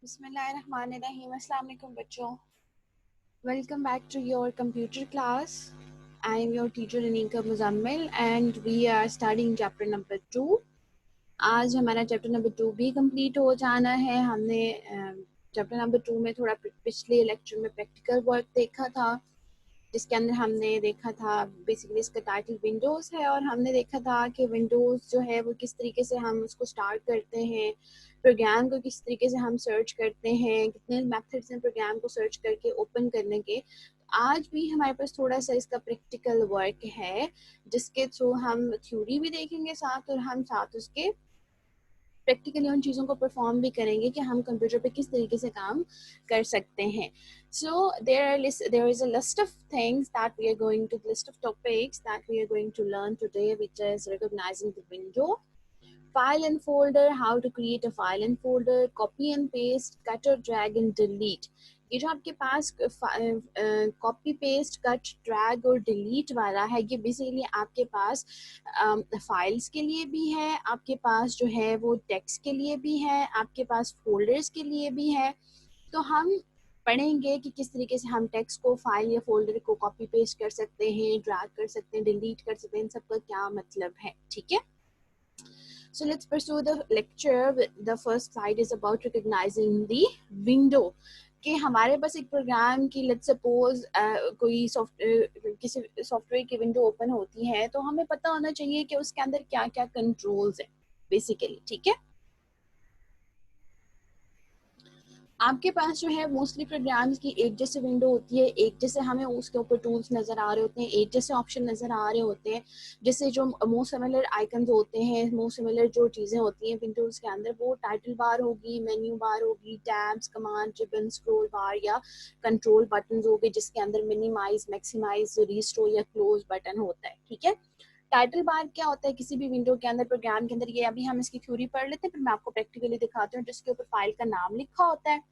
बिस्मिल्लाहिर्रहमानिर्रहीम। अस्सलाम वालेकुम बच्चों, welcome back to your computer class. I am your teacher Anika Muzammil and we are starting chapter number 2। आज हमारा चैप्टर नंबर 2 भी कंप्लीट हो जाना है। हमने चैप्टर नंबर 2 में थोड़ा पिछले लेक्चर में प्रैक्टिकल वर्क देखा था, जिसके अंदर हमने देखा था बेसिकली इसका टाइटल विंडोज़ है, और हमने देखा था कि विंडोज़ जो है वो किस तरीके से हम उसको स्टार्ट करते हैं, प्रोग्राम को किस तरीके से हम सर्च करते हैं, कितने मेथड्स हैं प्रोग्राम को सर्च करके ओपन करने के। आज भी हमारे पास थोड़ा सा इसका प्रैक्टिकल वर्क है, जिसके थ्रू हम थ्योरी भी देखेंगे साथ, और हम साथ उसके प्रैक्टिकली उन चीज़ों को परफॉर्म भी करेंगे कि हम कंप्यूटर पे किस तरीके से काम कर सकते हैं। सो there is a list of things that we are going to list of topics that we are going to learn today, which is recognizing the window, file and folder, how to create a file and folder, copy and paste, cut or drag and delete। ये जो आपके पास copy paste cut drag और delete वाला है, ये basically आपके पास files के लिए भी है, आपके पास जो है वो टेक्स्ट के लिए भी है, आपके पास फोल्डर्स के लिए भी है। तो हम पढ़ेंगे कि किस तरीके से हम टेक्स्ट को फाइल या फोल्डर को कॉपी पेस्ट कर सकते हैं, ड्रैग कर सकते हैं, डिलीट कर सकते हैं, इन सबका क्या मतलब है। ठीक है, so let's pursue the lecture. The first slide is about recognizing the window। कि हमारे पास एक प्रोग्राम की लेट्स सपोज कोई किसी सॉफ्टवेयर की विंडो ओपन होती है, तो हमें पता होना चाहिए कि उसके अंदर क्या क्या कंट्रोल्स हैं बेसिकली। ठीक है, आपके पास जो है मोस्टली प्रोग्राम्स की एक जैसे विंडो होती है, एक जैसे हमें उसके ऊपर टूल्स नज़र आ रहे होते हैं, एक जैसे ऑप्शन नज़र आ रहे होते हैं। जैसे जो मोस्ट सिमिलर आइकन्स होते हैं, मोस्ट सिमिलर जो चीज़ें होती हैं विंडोज़ के अंदर, वो टाइटल बार होगी, मेन्यू बार होगी, टैब्स, कमांड, रिबन, स्क्रॉल बार या कंट्रोल बटन होंगे, जिसके अंदर मिनिमाइज, मैक्सिमाइज, रिस्टोर या क्लोज बटन होता है। ठीक है, टाइटल बार क्या होता है किसी भी विंडो के अंदर, प्रोग्राम के अंदर, ये अभी हम इसकी थ्योरी पढ़ लेते हैं, फिर मैं आपको प्रैक्टिकली दिखाती हूँ। जिसके ऊपर फाइल का नाम लिखा होता है,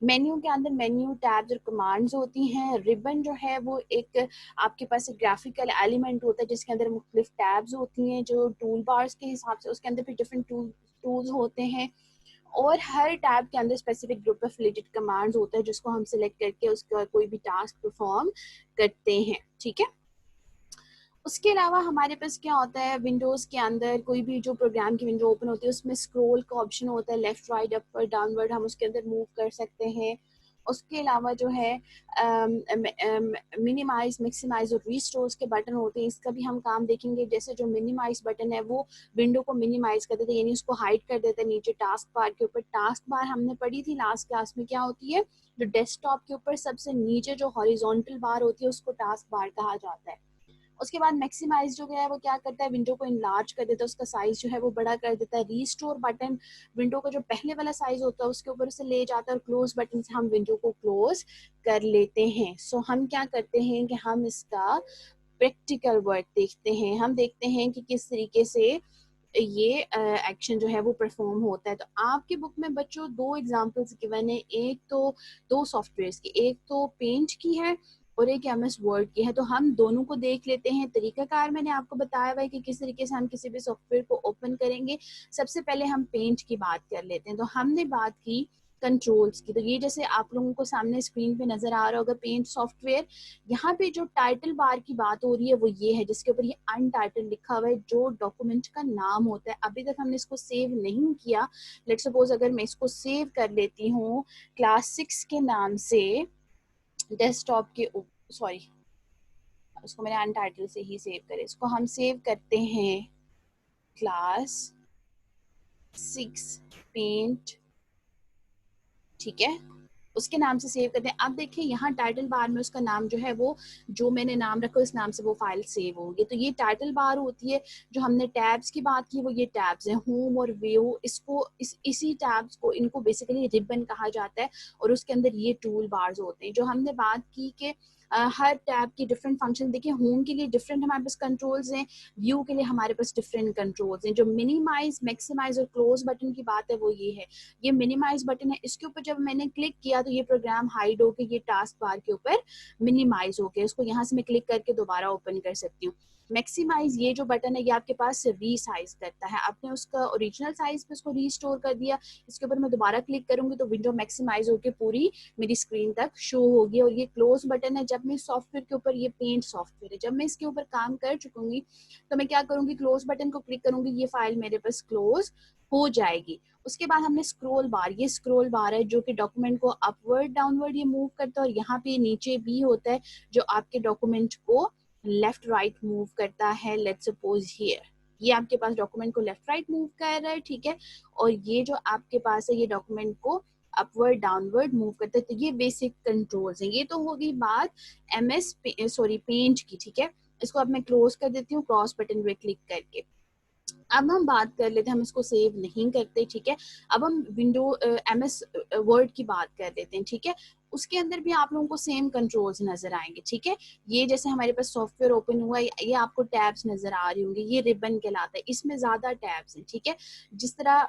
मेन्यू के अंदर मेन्यू टैब्स और कमांड्स होती हैं। रिबन जो है वो एक आपके पास एक ग्राफिकल एलिमेंट होता है, जिसके अंदर मुख्तलिफ टैब्स होती हैं जो टूल बार्स के हिसाब से, उसके अंदर भी डिफरेंट टूल्स होते हैं, और हर टैब के अंदर specific group of related commands होता है, जिसको हम सिलेक्ट करके उसका कोई भी टास्क परफॉर्म करते हैं। ठीक है, उसके अलावा हमारे पास क्या होता है, विंडोज़ के अंदर कोई भी जो प्रोग्राम की विंडो ओपन होती है, उसमें स्क्रॉल का ऑप्शन होता है, लेफ्ट राइट अपर डाउनवर्ड, हम उसके अंदर मूव कर सकते हैं। उसके अलावा जो है मिनिमाइज, मैक्सिमाइज और रीस्टोर के बटन होते हैं, इसका भी हम काम देखेंगे। जैसे जो मिनिमाइज बटन है वो विंडो को मिनिमाइज कर देता है, यानी उसको हाइड कर देता है नीचे टास्क बार के ऊपर। टास्क बार हमने पढ़ी थी लास्ट क्लास में, क्या होती है, जो डेस्कटॉप के ऊपर सबसे नीचे जो हॉरिजॉन्टल बार होती है उसको टास्क बार कहा जाता है। उसके बाद मैक्सिमाइज जो है वो क्या करता है, विंडो को इनलार्ज कर देता है, उसका साइज जो है वो बड़ा कर देता है। रीस्टोर बटन विंडो का जो पहले वाला साइज होता है उसके ऊपर से ले जाता है, और क्लोज बटन से हम विंडो को क्लोज कर लेते हैं। सो हम क्या करते हैं कि हम इसका प्रैक्टिकल वर्क देखते हैं, हम देखते हैं कि किस तरीके से ये एक्शन जो है वो परफॉर्म होता है। तो आपके बुक में बच्चों दो एग्जांपल्स गिवन है, एक तो दो सॉफ्टवेयर्स की, एक तो पेंट की है और एक एमएस वर्ड की है। तो हम दोनों को देख लेते हैं। तरीकाकार मैंने आपको बताया हुआ है कि किस तरीके से हम किसी भी सॉफ्टवेयर को ओपन करेंगे। सबसे पहले हम पेंट की बात कर लेते हैं। तो हमने बात की कंट्रोल्स की, तो ये जैसे आप लोगों को सामने स्क्रीन पे नजर आ रहा होगा पेंट सॉफ्टवेयर। यहाँ पे जो टाइटल बार की बात हो रही है वो ये है, जिसके ऊपर ये अनटाइटल लिखा हुआ है, जो डॉक्यूमेंट का नाम होता है। अभी तक हमने इसको सेव नहीं किया। लेट्स सपोज अगर मैं इसको सेव कर लेती हूँ क्लास 6 के नाम से डेस्कटॉप के, सॉरी उसको मैंने अनटाइटल से ही सेव करे, इसको हम सेव करते हैं क्लास 6 पेंट। ठीक है, उसके नाम से सेव करते हैं। अब देखिए यहाँ टाइटल बार में उसका नाम जो है वो, जो मैंने नाम रखा उस नाम से वो फाइल सेव होगी। तो ये टाइटल बार होती है। जो हमने टैब्स की बात की वो ये टैब्स हैं, होम और व्यू, इसको इसी टैब्स को, इनको बेसिकली रिबन कहा जाता है, और उसके अंदर ये टूल बार्स होते हैं। जो हमने बात की कि हर टैब की डिफरेंट फंक्शन, देखिए होम के लिए डिफरेंट हमारे पास कंट्रोल्स हैं, व्यू के लिए हमारे पास डिफरेंट कंट्रोल्स हैं। जो मिनिमाइज, मैक्सिमाइज और क्लोज बटन की बात है वो ये है, ये मिनिमाइज बटन है, इसके ऊपर जब मैंने क्लिक किया तो ये प्रोग्राम हाइड होके ये टास्क बार के ऊपर मिनिमाइज हो गया। इसको यहाँ से मैं क्लिक करके दोबारा ओपन कर सकती हूँ। मैक्सिमाइज ये जो बटन है ये आपके पास रीसाइज करता है, आपने उसका ओरिजिनल साइज पे उसको रीस्टोर कर दिया, इसके ऊपर मैं दोबारा क्लिक करूंगी तो विंडो मैक्सिमाइज होकर पूरी मेरी स्क्रीन तक शो होगी। और ये क्लोज बटन है, जब मैं सॉफ्टवेयर के ऊपर, ये पेंट सॉफ्टवेयर है, जब मैं इसके ऊपर काम कर चुकूंगी तो मैं क्या करूंगी, क्लोज बटन को क्लिक करूंगी, ये फाइल मेरे पास क्लोज हो जाएगी। उसके बाद हमने स्क्रॉल बार, ये स्क्रॉल बार है जो कि डॉक्यूमेंट को अपवर्ड डाउनवर्ड ये मूव करता है, और यहाँ पे नीचे भी होता है जो आपके डॉक्यूमेंट को लेफ्ट राइट मूव करता है। लेट्स सपोज हियर ये आपके पास डॉक्यूमेंट को लेफ्ट राइट मूव कर रहा है, ठीक है, और ये जो आपके पास है ये डॉक्यूमेंट को अपवर्ड डाउनवर्ड मूव करता है। तो ये बेसिक कंट्रोल्स हैं। ये तो होगी बात पेंट की, ठीक है। इसको अब मैं क्लोज कर देती हूँ क्रॉस बटन पे क्लिक करके। अब हम बात कर लेते हैं, हम इसको सेव नहीं करते, ठीक है। अब हम विंडो MS वर्ड की बात कर लेते हैं, ठीक है। उसके अंदर भी आप लोगों को सेम कंट्रोल्स नजर आएंगे, ठीक है। ये जैसे हमारे पास सॉफ्टवेयर ओपन हुआ, ये आपको टैब्स नजर आ रही होंगी, ये रिबन कहलाता है, इसमें ज्यादा टैब्स हैं, ठीक है। जिस तरह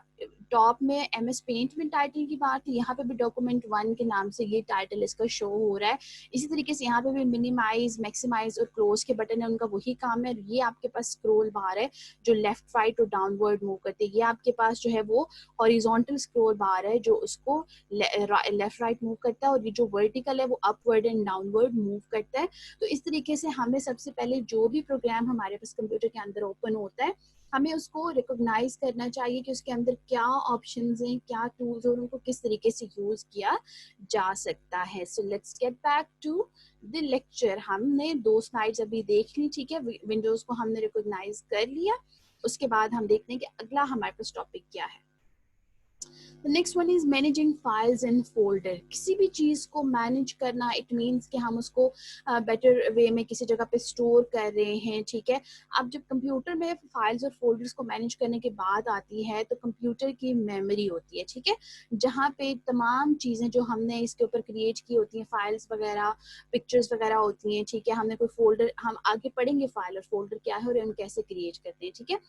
टॉप में MS पेंट में टाइटल की बात है, यहाँ पे भी डॉक्यूमेंट 1 के नाम से ये टाइटल इसका शो हो रहा है। इसी तरीके से यहाँ पे भी मिनिमाइज, मैक्सिमाइज और क्लोज के बटन है, उनका वही काम है। ये आपके पास स्क्रॉल बार है जो लेफ्ट राइट और डाउनवर्ड मूव करती है। ये आपके पास जो है वो हॉरिजॉन्टल स्क्रॉल बार है जो उसको लेफ्ट राइट मूव करता है, और ये जो वर्टिकल है वो अपवर्ड एंड डाउनवर्ड मूव करता है। तो इस तरीके से हमें सबसे पहले जो भी प्रोग्राम हमारे पास कंप्यूटर के अंदर ओपन होता है, हमें उसको रिकॉग्नाइज करना चाहिए कि उसके अंदर क्या ऑप्शंस हैं, क्या टूल्स और उनको किस तरीके से यूज किया जा सकता है। So let's get back to the lecture. हमने 2 स्लाइड्स अभी देख ली, ठीक है, विंडोज को हमने रिकॉग्नाइज कर लिया। उसके बाद हम देखते हैं कि अगला हमारे पास टॉपिक क्या है। The next one is managing files and folder. किसी भी चीज को मैनेज करना, इट मीन्स कि हम उसको बेटर वे में किसी जगह पे स्टोर कर रहे हैं, ठीक है। अब जब कंप्यूटर में फाइल्स और फोल्डर्स को मैनेज करने के बाद आती है तो कंप्यूटर की मेमोरी होती है, ठीक है, जहाँ पे तमाम चीजें जो हमने इसके ऊपर क्रिएट की होती हैं, फाइल्स वगैरह, पिक्चर्स वगैरह होती हैं, ठीक है। हमने कोई फोल्डर, हम आगे पढ़ेंगे फाइल और फोल्डर क्या है और हम कैसे क्रिएट करते हैं, ठीक है।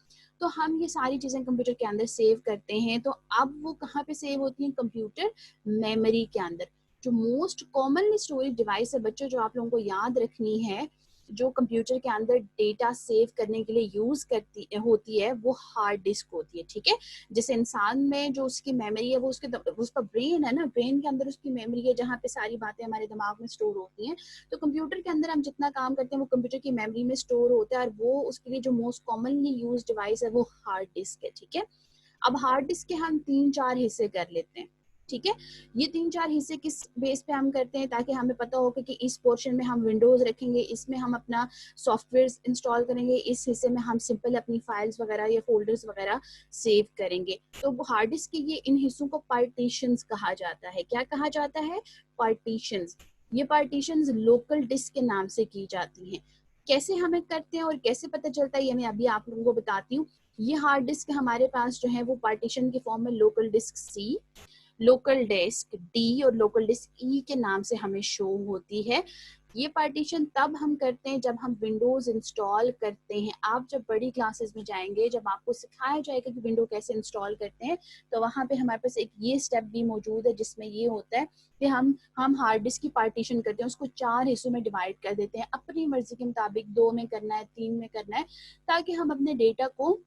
तो हम ये सारी चीजें कंप्यूटर के अंदर सेव करते हैं। तो अब वो कहाँ पे सेव होती हैं, कंप्यूटर मेमोरी के अंदर। जो मोस्ट कॉमनली स्टोरेज डिवाइस है बच्चों, जो आप लोगों को याद रखनी है, जो कंप्यूटर के अंदर डेटा सेव करने के लिए यूज करती होती है, वो हार्ड डिस्क होती है, ठीक है। जैसे इंसान में जो उसकी मेमोरी है वो उसका ब्रेन है ना, ब्रेन के अंदर उसकी मेमोरी है जहाँ पे सारी बातें हमारे दिमाग में स्टोर होती हैं। तो कंप्यूटर के अंदर हम जितना काम करते हैं वो कंप्यूटर की मेमोरी में स्टोर होता है, और वो उसके लिए जो मोस्ट कॉमनली यूज डिवाइस है वो हार्ड डिस्क है, ठीक है। अब हार्ड डिस्क के हम 3-4 हिस्से कर लेते हैं, ठीक है। ये 3-4 हिस्से किस बेस पे हम करते हैं, ताकि हमें पता हो कि इस पोर्शन में हम विंडोज रखेंगे, इसमें हम अपना सॉफ्टवेयर इंस्टॉल करेंगे, इस हिस्से में हम सिंपल अपनी फाइल्स वगैरह या फोल्डर्स वगैरह सेव करेंगे। तो हार्ड डिस्क के ये इन हिस्सों को पार्टीशंस कहा जाता है। क्या कहा जाता है, पार्टीशंस। ये पार्टीशंस लोकल डिस्क के नाम से की जाती हैं। कैसे हमें करते हैं और कैसे पता चलता है, ये मैं अभी आप लोगों को बताती हूँ। ये हार्ड डिस्क हमारे पास जो है वो पार्टीशन के फॉर्म में local disk C, local disk D और लोकल डिस्क E के नाम से हमें शो होती है। ये पार्टीशन तब हम करते हैं जब हम विंडोज इंस्टॉल करते हैं। आप जब बड़ी क्लासेस में जाएंगे, जब आपको सिखाया जाएगा कि विंडो कैसे इंस्टॉल करते हैं, तो वहाँ पे हमारे पास एक ये स्टेप भी मौजूद है जिसमें ये होता है कि हम हार्ड डिस्क की पार्टीशन करते हैं, उसको 4 हिस्सों में डिवाइड कर देते हैं, अपनी मर्जी के मुताबिक 2 में करना है, 3 में करना है, ताकि हम अपने डेटा को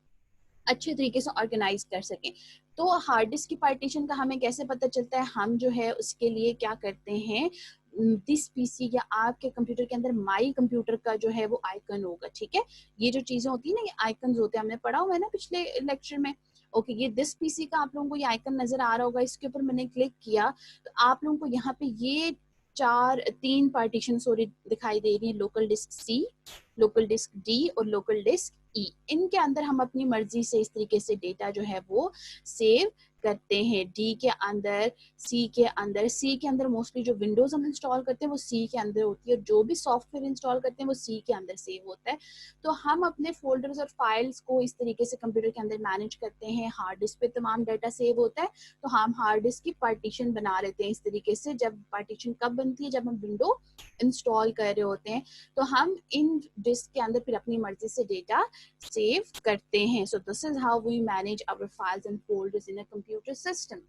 अच्छे तरीके से ऑर्गेनाइज कर सकें। तो हार्ड डिस्क की पार्टीशन का हमें कैसे पता चलता है, हम जो है उसके लिए क्या करते हैं, दिस पीसी या आपके कंप्यूटर के अंदर माई कंप्यूटर का जो है वो आइकन होगा, ठीक है। ये जो चीजें होती है ना, ये आइकन होते हैं, हमने पढ़ा हुआ है ना पिछले लेक्चर में। ओके, ये दिस पीसी का आप लोगों को ये आइकन नजर आ रहा होगा, इसके ऊपर मैंने क्लिक किया तो आप लोगों को यहाँ पे ये 3 पार्टीशन सॉरी दिखाई दे रही है, local disk C, local disk D और लोकल डिस्क E। इनके अंदर हम अपनी मर्जी से इस तरीके से डेटा जो है वो सेव करते हैं। D के अंदर, C के अंदर मोस्टली जो विंडोज हम इंस्टॉल करते हैं वो C के अंदर होती है, और जो भी सॉफ्टवेयर इंस्टॉल करते हैं वो C के अंदर सेव होता है। तो हम अपने फोल्डर्स और फाइल्स को इस तरीके से कंप्यूटर के अंदर मैनेज करते हैं। हार्ड डिस्क पे तमाम डाटा सेव होता है, तो हम हार्ड डिस्क की पार्टीशन बना लेते हैं इस तरीके से। जब पार्टीशन कब बनती है, जब हम विंडो इंस्टॉल कर रहे होते हैं, तो हम इन डिस्क के अंदर फिर अपनी मर्जी से डेटा सेव करते हैं। So this is how we manage our files and folders in a computer system.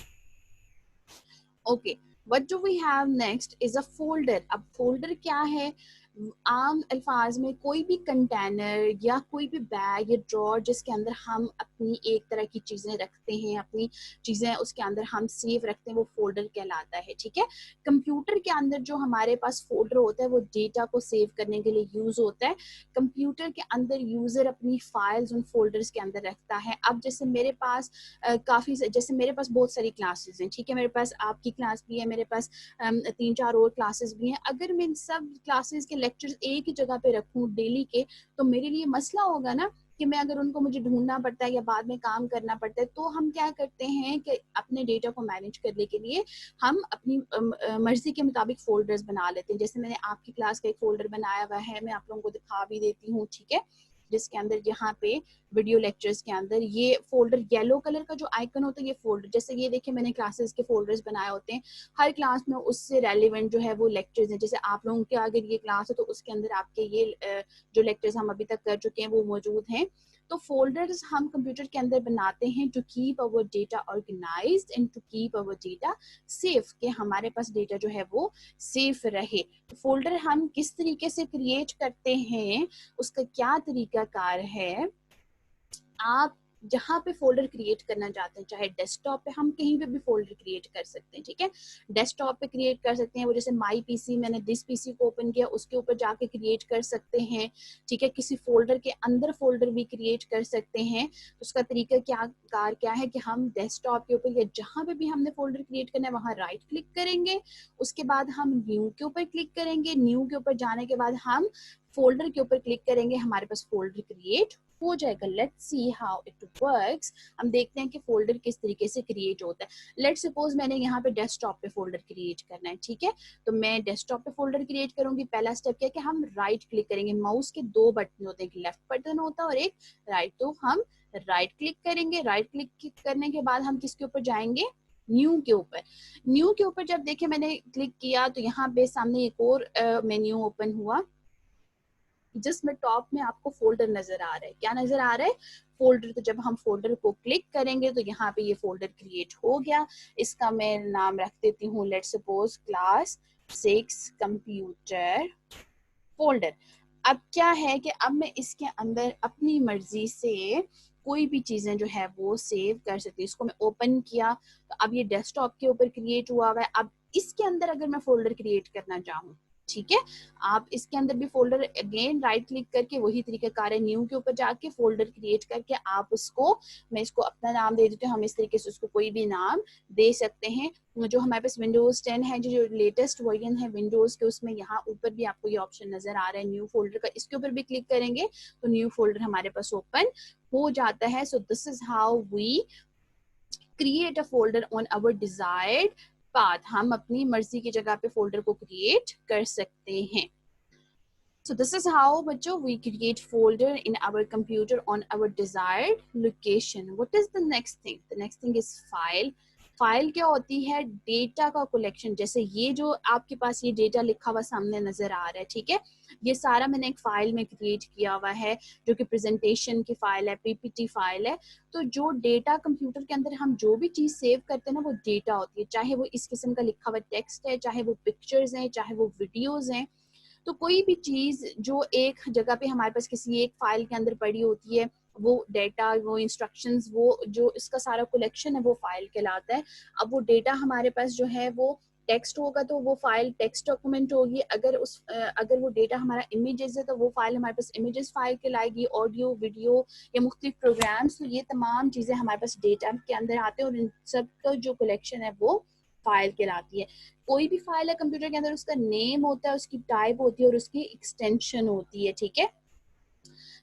Okay, what do we have next is a folder. अब folder क्या है, आम अल्फाज में कोई भी कंटेनर या कोई भी बैग या ड्रॉर जिसके अंदर हम अपनी एक तरह की चीज़ें रखते हैं, अपनी चीज़ें उसके अंदर हम सेव रखते हैं, वो फोल्डर कहलाता है, ठीक है। कंप्यूटर के अंदर जो हमारे पास फोल्डर होता है वो डेटा को सेव करने के लिए यूज़ होता है। कंप्यूटर के अंदर यूज़र अपनी फाइल्स उन फोल्डर्स के अंदर रखता है। अब जैसे मेरे पास जैसे मेरे पास बहुत सारी क्लासेस हैं, ठीक है, मेरे पास आपकी क्लास भी है, मेरे पास 3-4 और क्लासेस भी हैं। अगर मैं इन सब क्लासेस के लेक्चर्स एक ही जगह पे रखूं डेली के, तो मेरे लिए मसला होगा ना कि मैं अगर उनको मुझे ढूंढना पड़ता है या बाद में काम करना पड़ता है। तो हम क्या करते हैं कि अपने डेटा को मैनेज करने के लिए हम अपनी मर्जी के मुताबिक फोल्डर्स बना लेते हैं। जैसे मैंने आपकी क्लास का एक फोल्डर बनाया हुआ है, मैं आप लोगों को दिखा भी देती हूँ, ठीक है, जिसके अंदर यहाँ पे वीडियो लेक्चर्स के अंदर ये फोल्डर येलो कलर का जो आइकन होता है, ये फोल्डर, जैसे ये देखिए मैंने क्लासेस के फोल्डर्स बनाए होते हैं। हर क्लास में उससे रेलिवेंट जो है वो लेक्चर्स हैं। जैसे आप लोगों के अगर ये क्लास है तो उसके अंदर आपके ये जो लेक्चर्स हम अभी तक कर चुके हैं वो मौजूद हैं। तो फोल्डर्स हम कंप्यूटर के अंदर बनाते हैं to keep our data organised and to keep our data safe, कि हमारे पास डेटा जो है वो सेफ रहे। फोल्डर हम किस तरीके से क्रिएट करते हैं, उसका क्या तरीका कार है, आप जहाँ पे फोल्डर क्रिएट करना चाहते हैं, चाहे डेस्कटॉप पे, हम कहीं पे भी फोल्डर क्रिएट कर सकते हैं, ठीक है। डेस्कटॉप पे क्रिएट कर सकते हैं, वो जैसे माई पीसी, मैंने दिस पीसी को ओपन किया, उसके ऊपर जाके क्रिएट कर सकते हैं, ठीक है। किसी फोल्डर के अंदर फोल्डर भी क्रिएट कर सकते हैं। तो उसका तरीका क्या है कि हम डेस्कटॉप के ऊपर या जहाँ पे भी हमने फोल्डर क्रिएट करना है वहाँ राइट क्लिक करेंगे, उसके बाद हम न्यू के ऊपर क्लिक करेंगे, न्यू के ऊपर जाने के बाद हम फोल्डर के ऊपर क्लिक करेंगे, हमारे पास फोल्डर क्रिएट हो जाएगा। Let's see how it works. हम देखते हैं कि फोल्डर किस तरीके से क्रिएट होता है। लेट्स सपोज मैंने यहाँ पे डेस्कटॉप पे फोल्डर क्रिएट करना है, ठीक है, तो मैं डेस्कटॉप पे फोल्डर क्रिएट करूंगी। पहला स्टेप क्या है कि हम राइट क्लिक करेंगे। माउस के दो बटन होते हैं, एक लेफ्ट बटन होता है और एक राइट, तो हम राइट क्लिक करेंगे। राइट क्लिक करने के बाद हम किसके ऊपर जाएंगे, न्यू के ऊपर। न्यू के ऊपर जब देखे मैंने क्लिक किया तो यहाँ पे सामने एक और मेन्यू ओपन हुआ, जिसमें टॉप में आपको फोल्डर नजर आ रहा है। क्या नजर आ रहा है, फोल्डर। तो जब हम फोल्डर को क्लिक करेंगे तो यहाँ पे ये फोल्डर क्रिएट हो गया। इसका मैं नाम रख देती हूँ, let's suppose class 6 computer folder. अब क्या है कि अब मैं इसके अंदर अपनी मर्जी से कोई भी चीजें जो है वो सेव कर सकती हूँ। इसको मैं ओपन किया तो अब ये डेस्कटॉप के ऊपर क्रिएट हुआ हुआ है। अब इसके अंदर अगर मैं फोल्डर क्रिएट करना चाहूँ, ठीक है, आप इसके अंदर भी फोल्डर अगेन राइट क्लिक करके वही तरीका कार है, न्यू के ऊपर जाके फोल्डर क्रिएट करके आप उसको, मैं इसको अपना नाम दे देती हूँ, हम इस तरीके से उसको कोई भी नाम दे सकते हैं। जो हमारे पास विंडोज 10 है, जो लेटेस्ट वर्जन है विंडोज के, उसमें यहाँ ऊपर भी आपको ये ऑप्शन नजर आ रहा है न्यू फोल्डर का। इसके ऊपर भी क्लिक करेंगे तो न्यू फोल्डर हमारे पास ओपन हो जाता है। So this is how we create a folder on our desired path. हम अपनी मर्जी की जगह पे फोल्डर को क्रिएट कर सकते हैं। So this is how बच्चों we create folder in our computer on our desired location. What is the next thing? The next thing is file. File क्या होती है, डेटा का कलेक्शन। जैसे ये जो आपके पास ये डेटा लिखा हुआ सामने नजर आ रहा है, ठीक है, ये सारा मैंने एक फाइल में क्रिएट किया हुआ है, जो कि प्रेजेंटेशन की फाइल है, पीपीटी फाइल है। तो जो डेटा कंप्यूटर के अंदर हम जो भी चीज सेव करते हैं ना, वो डेटा होती है, चाहे वो इस किस्म का लिखा हुआ टेक्स्ट है, चाहे वो पिक्चर्स हैं, चाहे वो वीडियोज हैं। तो कोई भी चीज जो एक जगह पे हमारे पास किसी एक फाइल के अंदर पड़ी होती है, वो डेटा, वो इंस्ट्रक्शंस, वो जो इसका सारा कलेक्शन है वो फाइल कहलाता है। अब वो डेटा हमारे पास जो है वो टेक्स्ट होगा तो वो फाइल टेक्स्ट डॉक्यूमेंट होगी। अगर वो डेटा हमारा इमेजेस है तो वो फाइल हमारे पास इमेजेस फाइल कहलाएगी। ऑडियो, वीडियो या मुख्तलिफ प्रोग्राम्स, तो ये तमाम चीजें हमारे पास डेटा के अंदर आते हैं और इन सब का जो कलेक्शन है वो फाइल कहलाती है। कोई भी फाइल है कंप्यूटर के अंदर, उसका नेम होता है, उसकी टाइप होती है और उसकी एक्सटेंशन होती है, ठीक है।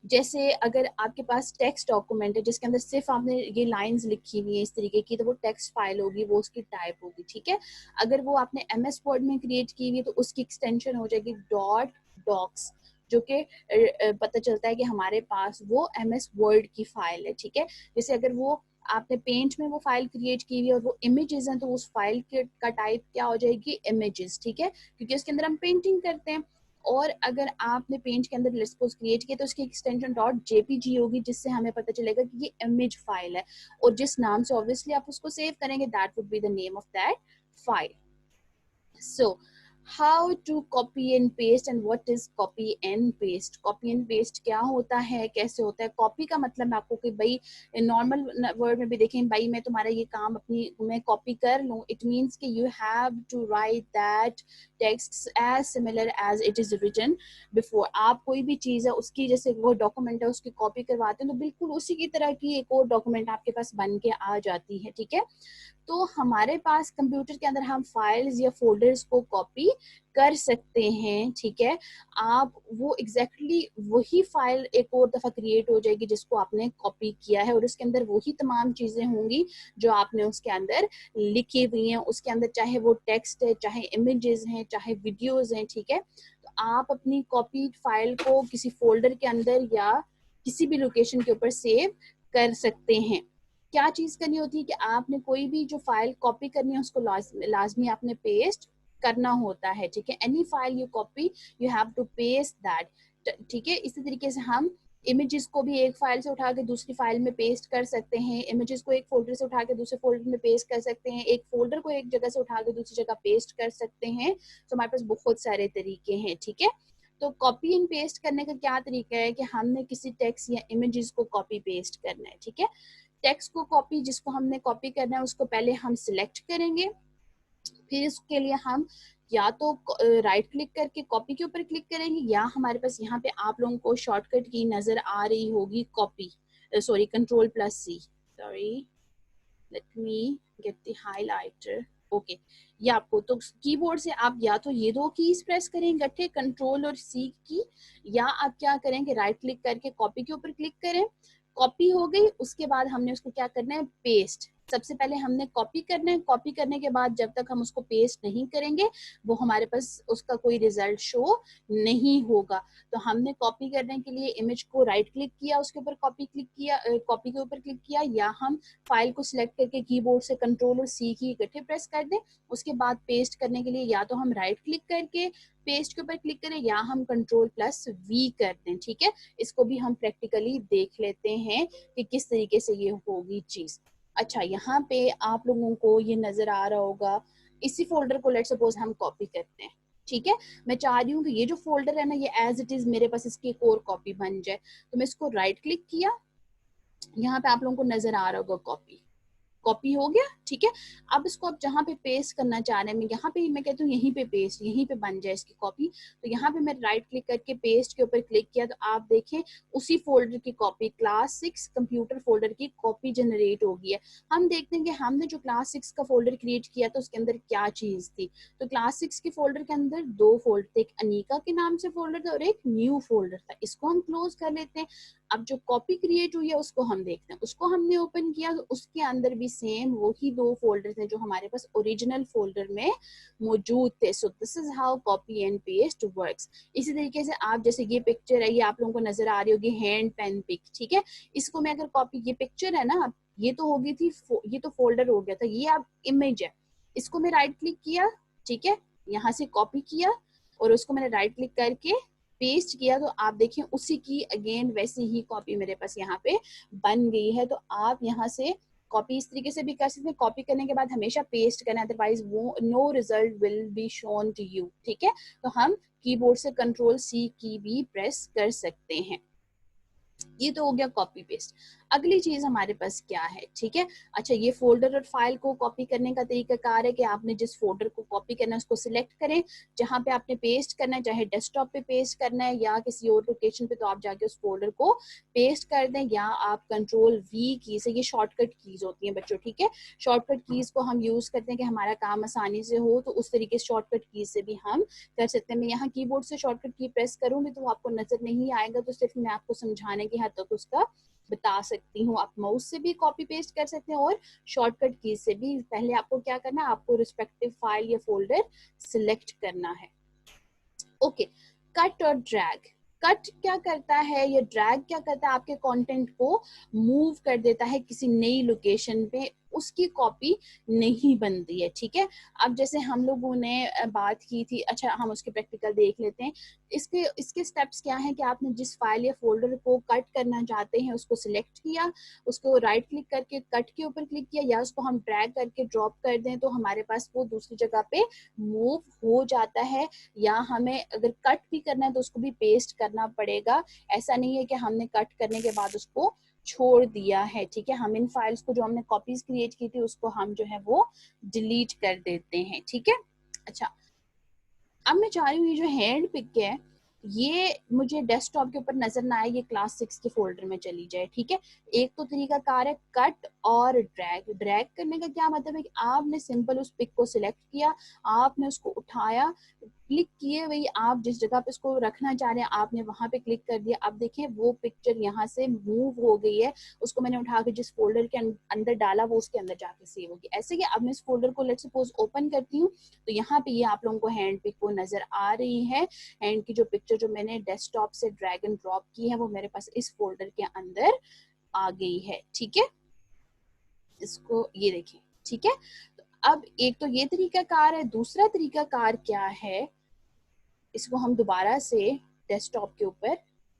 जैसे अगर आपके पास टेक्स्ट डॉक्यूमेंट है जिसके अंदर सिर्फ आपने ये लाइंस लिखी हुई है इस तरीके की, तो वो टेक्स्ट फाइल होगी, वो उसकी टाइप होगी, ठीक है। अगर वो आपने MS वर्ड में क्रिएट की हुई है तो उसकी एक्सटेंशन हो जाएगी डॉट डॉक्स, जो कि पता चलता है कि हमारे पास वो MS वर्ड की फाइल है, ठीक है। जैसे अगर वो आपने पेंट में वो फाइल क्रिएट की हुई है और वो इमेजेस हैं तो उस फाइल के का टाइप क्या हो जाएगी, इमेजेस, ठीक है, क्योंकि उसके अंदर हम पेंटिंग करते हैं। और अगर आपने पेंट के अंदर सपोज क्रिएट किया तो उसकी एक्सटेंशन डॉट जेपीजी होगी, जिससे हमें पता चलेगा कि ये इमेज फाइल है, और जिस नाम से ऑब्वियसली आप उसको सेव करेंगे that would be the name of that file. So how to copy and paste and what is copy and paste. Copy and paste क्या होता है, कैसे होता है। कॉपी का मतलब आपको कि भाई नॉर्मल वर्ड में भी देखें, भाई मैं तुम्हारा ये काम अपनी मैं कॉपी कर लूँ, इट मीन्स कि you have to write that text as similar as it is written before. आप कोई भी चीज़ है उसकी, जैसे वो डॉक्यूमेंट है उसकी कॉपी करवाते हैं तो बिल्कुल उसी की तरह की एक और डॉक्यूमेंट आपके पास बन के आ जाती है, ठीक है। तो हमारे पास कंप्यूटर के अंदर हम फाइल्स या फोल्डर्स को कॉपी कर सकते हैं, ठीक है। आप वो एग्जैक्टली वही फाइल एक और दफा क्रिएट हो जाएगी जिसको आपने कॉपी किया है, और उसके अंदर वही तमाम चीजें होंगी जो आपने उसके अंदर लिखी हुई हैं। उसके अंदर चाहे वो टेक्स्ट है, चाहे इमेजेस हैं, चाहे वीडियोस हैं, ठीक है। तो आप अपनी कॉपी फाइल को किसी फोल्डर के अंदर या किसी भी लोकेशन के ऊपर सेव कर सकते हैं। क्या चीज करनी होती है कि आपने कोई भी जो फाइल कॉपी करनी है उसको लाजमी आपने पेस्ट करना होता है, ठीक है। Any file you copy you have to paste that, ठीक है। इसी तरीके से हम इमेजेस को भी एक फाइल से उठा के दूसरी फाइल में पेस्ट कर सकते हैं, इमेजेस को एक फोल्डर से उठा के दूसरे फोल्डर में पेस्ट कर सकते हैं, एक फोल्डर को एक जगह से उठा के दूसरी जगह पेस्ट कर सकते हैं। तो हमारे पास बहुत सारे तरीके हैं, ठीक है। तो कॉपी एंड पेस्ट करने का क्या तरीका है कि हमने किसी टेक्स्ट या इमेजेस को कॉपी पेस्ट करना है, ठीक है। टेक्स्ट को कॉपी, जिसको हमने कॉपी करना है उसको पहले हम सिलेक्ट करेंगे, फिर इसके लिए हम या तो राइट क्लिक करके कॉपी के ऊपर क्लिक करेंगे, या हमारे पास यहाँ पे आप लोगों को शॉर्टकट की नजर आ रही होगी copy, sorry control C, sorry let me get the highlighter, okay. ये आपको तो कीबोर्ड से आप या तो ये दो कीज प्रेस करें इकट्ठे, कंट्रोल और सी की, या आप क्या करेंगे राइट क्लिक करके कॉपी के ऊपर क्लिक करें। कॉपी हो गई, उसके बाद हमने उसको क्या करना है, पेस्ट। सबसे पहले हमने कॉपी करना है, कॉपी करने के बाद जब तक हम उसको पेस्ट नहीं करेंगे वो हमारे पास उसका कोई रिजल्ट शो नहीं होगा। तो हमने कॉपी करने के लिए इमेज को राइट क्लिक किया, उसके ऊपर कॉपी क्लिक किया, कॉपी के ऊपर क्लिक किया, या हम फाइल को सिलेक्ट करके कीबोर्ड से कंट्रोल और सी की इकट्ठे प्रेस कर दें। उसके बाद पेस्ट करने के लिए या तो हम राइट क्लिक करके पेस्ट के ऊपर क्लिक करें, या हम कंट्रोल+V कर दें, ठीक है। इसको भी हम प्रैक्टिकली देख लेते हैं कि किस तरीके से ये होगी चीज। अच्छा, यहाँ पे आप लोगों को ये नजर आ रहा होगा, इसी फोल्डर को लेट सपोज हम कॉपी करते हैं, ठीक है। मैं चाह रही हूँ कि ये जो फोल्डर है ना ये एज इट इज मेरे पास इसकी एक और कॉपी बन जाए, तो मैं इसको राइट क्लिक किया, यहाँ पे आप लोगों को नजर आ रहा होगा कॉपी, कॉपी हो गया, ठीक है। अब इसको आप जहाँ पे पेस्ट करना चाह रहे हैं, मैं यहाँ पे मैं कहती हूँ यहीं पे पेस्ट, यहीं पे बन जाए इसकी कॉपी। तो यहाँ पे मैं राइट क्लिक करके पेस्ट के ऊपर क्लिक किया, तो आप देखें उसी फोल्डर की कॉपी, क्लास 6 कंप्यूटर फोल्डर की कॉपी जनरेट हो गई है। हम देखते हैं कि हमने जो क्लास 6 का फोल्डर क्रिएट किया था उसके अंदर क्या चीज थी। तो क्लास 6 के फोल्डर के अंदर दो फोल्डर थे, एक अनीका के नाम से फोल्डर था और एक न्यू फोल्डर था। इसको हम क्लोज कर लेते हैं। अब जो कॉपी क्रिएट हुई है उसको हम देखते हैं, उसको हमने ओपन किया तो उसके अंदर भी सेम वही दो फोल्डर थे जो हमारे पास ओरिजिनल फोल्डर में मौजूद थे। सो this is how copy and paste works. इसी तरीके से आप, जैसे ये पिक्चर है, ये आप लोगों को नजर आ रही होगी हैंड पेन पिक, ठीक है। इसको मैं अगर कॉपी, ये पिक्चर है ना, ये तो होगी थी, ये तो फोल्डर हो गया था, ये अब इमेज है। इसको मैं राइट क्लिक किया, ठीक है, यहाँ से कॉपी किया और उसको मैंने राइट क्लिक करके पेस्ट किया, तो आप देखें उसी की अगेन वैसी ही कॉपी मेरे पास यहाँ पे बन गई है। तो आप यहाँ से कॉपी इस तरीके से भी कर सकते हैं। कॉपी करने के बाद हमेशा पेस्ट करना, अदरवाइज वो no result will be shown to you, ठीक है। तो हम कीबोर्ड से कंट्रोल+C की भी प्रेस कर सकते हैं। ये तो हो गया कॉपी पेस्ट। अगली चीज हमारे पास क्या है, ठीक है। अच्छा, ये फोल्डर और फाइल को कॉपी करने का तरीका कार है कि आपने जिस फोल्डर को कॉपी करना है उसको सिलेक्ट करें, जहां पे आपने पेस्ट करना है, चाहे डेस्कटॉप पे पेस्ट करना है या किसी और लोकेशन पे, तो आप जाके उस फोल्डर को पेस्ट कर दें, या आप कंट्रोल+V की से, ये शॉर्टकट कीज होती हैं बच्चों, ठीक है। शॉर्टकट कीज को हम यूज करते हैं कि हमारा काम आसानी से हो, तो उस तरीके से शॉर्टकट कीज से भी हम कर सकते हैं। मैं यहाँ कीबोर्ड से शॉर्टकट की प्रेस करूंगी तो वो आपको नजर नहीं आएगा, तो सिर्फ मैं आपको समझाने की हद तक उसका बता सकती हूँ। आप माउस से भी कॉपी पेस्ट कर सकते हैं और शॉर्टकट की से भी। पहले आपको क्या करना है, आपको रिस्पेक्टिव फाइल या फोल्डर सिलेक्ट करना है। ओके, कट और ड्रैग। कट क्या करता है या ड्रैग क्या करता है, आपके कंटेंट को मूव कर देता है किसी नई लोकेशन पे उसकी कॉपी नहीं बनती है, ठीक है। अब जैसे हम लोगों ने बात की थी, अच्छा हम उसके प्रैक्टिकल देख लेते हैं। इसके इसके स्टेप्स क्या हैं कि आपने जिस फाइल या फोल्डर को कट करना चाहते हैं उसको सिलेक्ट किया, उसको राइट क्लिक करके कट के ऊपर क्लिक किया, या उसको हम ड्रैग करके ड्रॉप कर दें तो हमारे पास वो दूसरी जगह पे मूव हो जाता है। या हमें अगर कट भी करना है तो उसको भी पेस्ट करना पड़ेगा। ऐसा नहीं है कि हमने कट करने के बाद उसको छोड़ दिया है, ठीक है। हम इन फाइल्स को जो हमने कॉपीज क्रिएट की थी उसको हम जो है वो डिलीट कर देते हैं, ठीक है। अच्छा, अब मैं चाह रही हूँ ये जो हैंड पिक है ये मुझे डेस्कटॉप के ऊपर नजर ना आए, ये क्लास 6 के फोल्डर में चली जाए, ठीक है। एक तो तरीका कार है कट और ड्रैग। ड्रैग करने का क्या मतलब है कि आपने सिंपल उस पिक को सिलेक्ट किया, आपने उसको उठाया, क्लिक किए वही आप जिस जगह पे इसको रखना चाह रहे हैं आपने वहां पे क्लिक कर दिया। अब देखें वो पिक्चर यहाँ से मूव हो गई है, उसको मैंने उठा के जिस फोल्डर के अंदर डाला वो उसके अंदर जाके सेव होगी। ऐसे कि अब मैं इस फोल्डर को लेट्स सपोज ओपन करती हूँ तो यहाँ पे ये आप लोगों को हैंड पिक को नजर आ रही है। हैंड की जो पिक्चर जो मैंने डेस्कटॉप से ड्रैग एंड ड्रॉप की है वो मेरे पास इस फोल्डर के अंदर आ गई है, ठीक है। इसको ये देखें, ठीक है। तो अब एक तो ये तरीका कार है, दूसरा तरीका कार क्या है, इसको हम दोबारा से डेस्कटॉप के ऊपर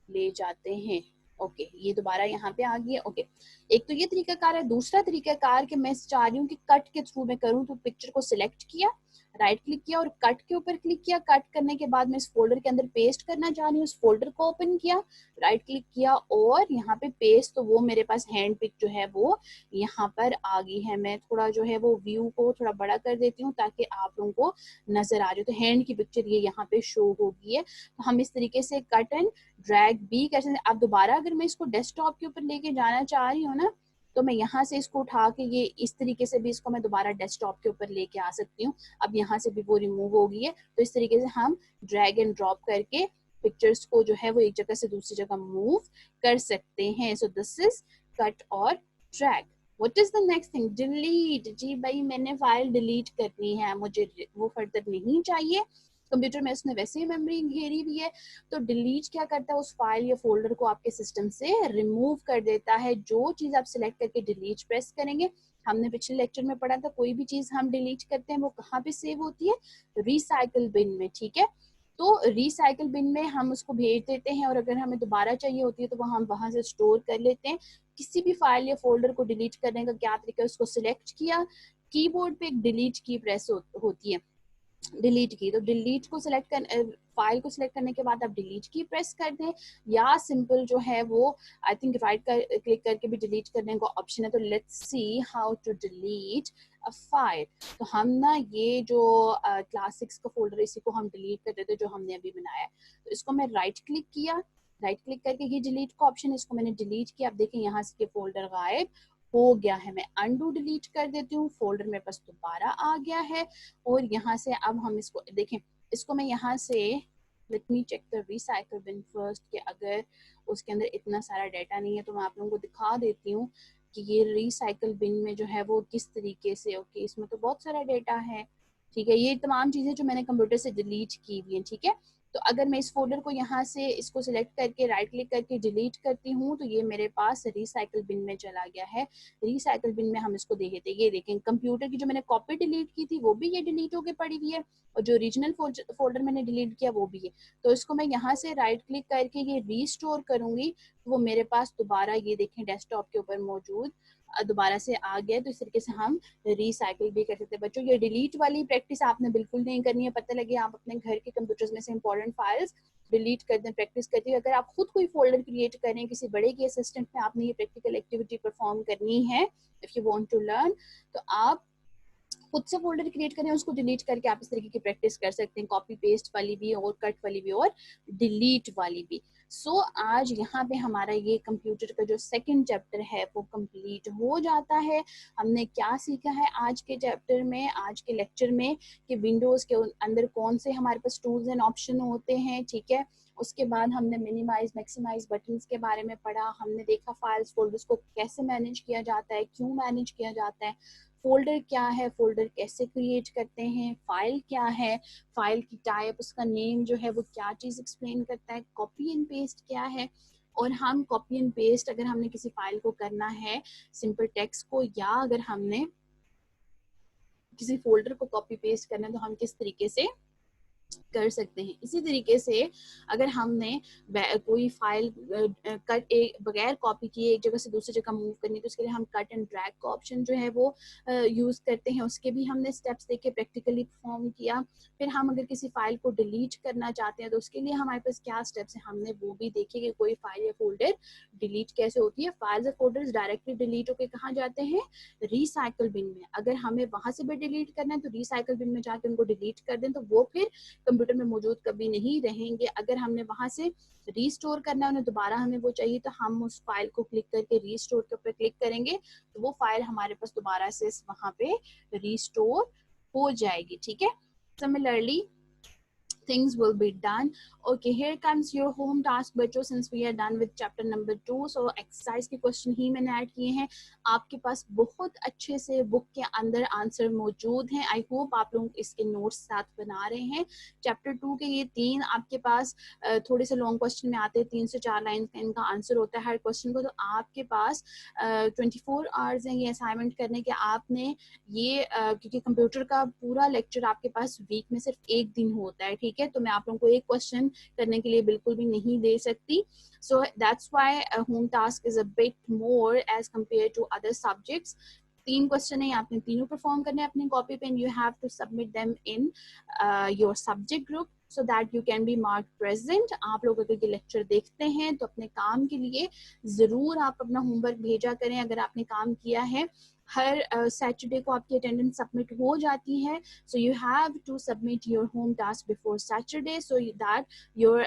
ले जाते हैं। ओके, ये दोबारा यहाँ पे आ गया। ओके, एक तो ये तरीका कार है, दूसरा तरीका कार कि मैं चाह रही हूँ कि कट के थ्रू में करूँ तो पिक्चर को सिलेक्ट किया, राइट क्लिक किया और कट के ऊपर क्लिक किया। कट करने के बाद मैं इस फोल्डर के अंदर पेस्ट करना चाह रही हूँ, उस फोल्डर को ओपन किया, राइट क्लिक किया और यहाँ पे पेस्ट, तो वो मेरे पास हैंड पिक जो है वो यहाँ पर आ गई है। मैं थोड़ा जो है वो व्यू को थोड़ा बड़ा कर देती हूँ ताकि आप लोगों को नजर आ जाए। तो हैंड की पिक्चर ये यहाँ पे शो होगी है। तो हम इस तरीके से कट एंड ड्रैग भी कर सकते हैं। अब दोबारा अगर मैं इसको डेस्कटॉप के ऊपर लेके जाना चाह रही हूँ ना तो मैं यहाँ से इसको उठा के ये इस तरीके से भी इसको मैं दोबारा डेस्कटॉप के ऊपर लेके आ सकती हूँ। अब यहाँ से भी वो रिमूव हो गई है। तो इस तरीके से हम ड्रैग एंड ड्रॉप करके पिक्चर्स को जो है वो एक जगह से दूसरी जगह मूव कर सकते हैं। सो दिस इज कट और drag. What is the next thing? Delete. जी भाई, मैंने फाइल डिलीट करनी है, मुझे वो फर्दर नहीं चाहिए। कंप्यूटर में उसने वैसे ही मेमोरी घेरी हुई है। तो डिलीट क्या करता है, उस फाइल या फोल्डर को आपके सिस्टम से रिमूव कर देता है। जो चीज आप सिलेक्ट करके डिलीट प्रेस करेंगे, हमने पिछले लेक्चर में पढ़ा था कोई भी चीज हम डिलीट करते हैं वो कहाँ पे सेव होती है? रिसाइकल बिन में, ठीक है। तो रिसाइकल बिन में हम उसको भेज देते हैं और अगर हमें दोबारा चाहिए होती है तो हम वहां से स्टोर कर लेते हैं। किसी भी फाइल या फोल्डर को डिलीट करने का क्या तरीका है, उसको सिलेक्ट किया, कीबोर्ड पे एक डिलीट की प्रेस होती है, डिलीट की। तो डिलीट को सिलेक्ट कर फाइल को सिलेक्ट करने के बाद आप डिलीट की प्रेस कर दें, या सिंपल जो है वो आई थिंक राइट क्लिक करके भी डिलीट करने का ऑप्शन है। तो let's see how to delete a file. तो हम ना ये जो क्लास 6 का फोल्डर इसी को हम डिलीट कर देते जो हमने अभी बनाया है। तो इसको मैं राइट क्लिक किया, राइट क्लिक करके ये डिलीट का ऑप्शन, इसको मैंने डिलीट किया। आप देखें यहाँ से फोल्डर गायब हो गया है। मैं अनडू डिलीट कर देती हूँ, फोल्डर मेरे पास दोबारा आ गया है। और यहाँ से अब हम इसको देखें, इसको मैं यहाँ से let me check the recycle bin first कि अगर उसके अंदर इतना सारा डाटा नहीं है तो मैं आप लोगों को दिखा देती हूँ कि ये रिसाइकल बिन में जो है वो किस तरीके से। ओके, इसमें तो बहुत सारा डाटा है, ठीक है। ये तमाम चीजें जो मैंने कंप्यूटर से डिलीट की हुई हैं, ठीक है। तो अगर मैं इस फोल्डर को यहाँ से इसको सिलेक्ट करके राइट क्लिक करके डिलीट करती हूँ तो ये मेरे पास रिसाइकल बिन में चला गया है। रिसाइकल बिन में हम इसको देखे थे, ये देखें कंप्यूटर की जो मैंने कॉपी डिलीट की थी वो भी ये डिलीट होके पड़ी हुई है और जो ओरिजिनल फोल्डर मैंने डिलीट किया वो भी है। तो इसको मैं यहाँ से राइट क्लिक करके ये रीस्टोर करूंगी तो वो मेरे पास दोबारा ये देखें डेस्कटॉप के ऊपर मौजूद दोबारा से आ गया। तो इस तरीके से हम रिसाइकिल भी कर सकते हैं। बच्चों, ये डिलीट वाली प्रैक्टिस आपने बिल्कुल नहीं करनी है। पता लगे आप अपने घर के कंप्यूटर्स में से इंपॉर्टेंट फाइल्स डिलीट कर दें, प्रैक्टिस करती है। अगर आप खुद कोई फोल्डर क्रिएट करें किसी बड़े के असिस्टेंट में, आपने ये प्रैक्टिकल एक्टिविटी परफॉर्म करनी है if you want to learn, तो आप खुद से फोल्डर क्रिएट करें, उसको डिलीट करके आप इस तरीके की प्रैक्टिस कर सकते हैं, कॉपी पेस्ट वाली भी और कट वाली भी और डिलीट वाली भी। सो आज यहाँ पे हमारा ये कंप्यूटर का जो सेकंड चैप्टर है वो कंप्लीट हो जाता है। हमने क्या सीखा है आज के चैप्टर में, आज के लेक्चर में, कि विंडोज के अंदर कौन से हमारे पास टूल्स एंड ऑप्शन होते हैं, ठीक है। उसके बाद हमने मिनिमाइज मैक्सिमाइज बटन्स के बारे में पढ़ा। हमने देखा फाइल्स फोल्डर्स को कैसे मैनेज किया जाता है, क्यों मैनेज किया जाता है, फोल्डर क्या है, फोल्डर कैसे क्रिएट करते हैं, फाइल क्या है, फाइल की टाइप, उसका नेम जो है वो क्या चीज़ एक्सप्लेन करता है, कॉपी एंड पेस्ट क्या है, और हम कॉपी एंड पेस्ट अगर हमने किसी फाइल को करना है सिंपल टेक्स्ट को, या अगर हमने किसी फोल्डर को कॉपी पेस्ट करना है तो हम किस तरीके से कर सकते हैं। इसी तरीके से अगर हमने कोई फाइल कट बगैर कॉपी किए एक जगह से दूसरी जगह मूव करनी है तो उसके लिए हम कट एंड ड्रैग का ऑप्शन जो है वो यूज करते हैं। उसके भी हमने स्टेप्स देखे, प्रैक्टिकली परफॉर्म किया। फिर हम अगर किसी फाइल को डिलीट करना चाहते हैं तो उसके लिए हमारे पास क्या स्टेप्स हैं हमने वो भी देखे कि कोई फाइल या फोल्डर डिलीट कैसे होती है। फाइल्स और फोल्डर्स डायरेक्टली डिलीट होकर कहाँ जाते हैं, रिसाइकल बिन में। अगर हमें वहां से भी डिलीट करना है तो रिसाइकल बिन में जाके उनको डिलीट कर दें तो वो फिर कंप्यूटर में मौजूद कभी नहीं रहेंगे। अगर हमने वहां से रीस्टोर करना है उन्हें दोबारा हमें वो चाहिए तो हम उस फाइल को क्लिक करके रीस्टोर के ऊपर क्लिक करेंगे तो वो फाइल हमारे पास दोबारा से वहां पे रीस्टोर हो जाएगी। ठीक है, similarly things will be done. Okay, here comes your home task बच्चों, since we are done with chapter number 2, so exercise के क्वेश्चन ही मैंने ऐड किए हैं। आपके पास बहुत अच्छे से बुक के अंदर आंसर मौजूद हैं। आई होप आप लोग इसके नोट्स साथ बना रहे हैं। चैप्टर 2 के ये 3 आपके पास थोड़े से लॉन्ग क्वेश्चन में आते हैं, 3 से 4 लाइन का इनका आंसर होता है हर क्वेश्चन को। तो आपके पास 24 आवर्स हैं ये असाइनमेंट करने के। आपने ये क्योंकि कंप्यूटर का पूरा लेक्चर आपके पास वीक में सिर्फ एक दिन होता है, ठीक है, तो मैं आप लोगों को एक क्वेश्चन करने के लिए बिल्कुल भी नहीं दे सकती। So that's why home task is a bit more as compare to other subjects. 3 question है, आपने तीनों परफॉर्म करने हैं अपनी कॉपी पे, and you have to submit them in your subject group so that you can be mark present. आप लोग अगर ये लेक्चर देखते हैं तो अपने काम के लिए जरूर आप अपना होमवर्क भेजा करें। अगर आपने काम किया है, हर सैटरडे को आपकी अटेंडेंस सबमिट हो जाती है, so you have to submit your home task before Saturday so that your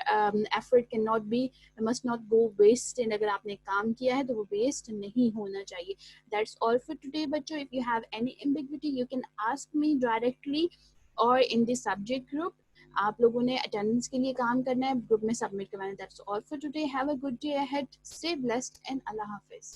effort cannot be, must not go waste, and अगर आपने काम किया है तो वो waste नहीं होना चाहिए। That's all for today बच्चों। If you have any ambiguity you can ask me directly or in the subject group। आप लोगों ने अटेंडेंस के लिए काम करना है, ग्रुप में सबमिट करवाना है। That's all for today, have a good day ahead, stay blessed and Allah Hafiz।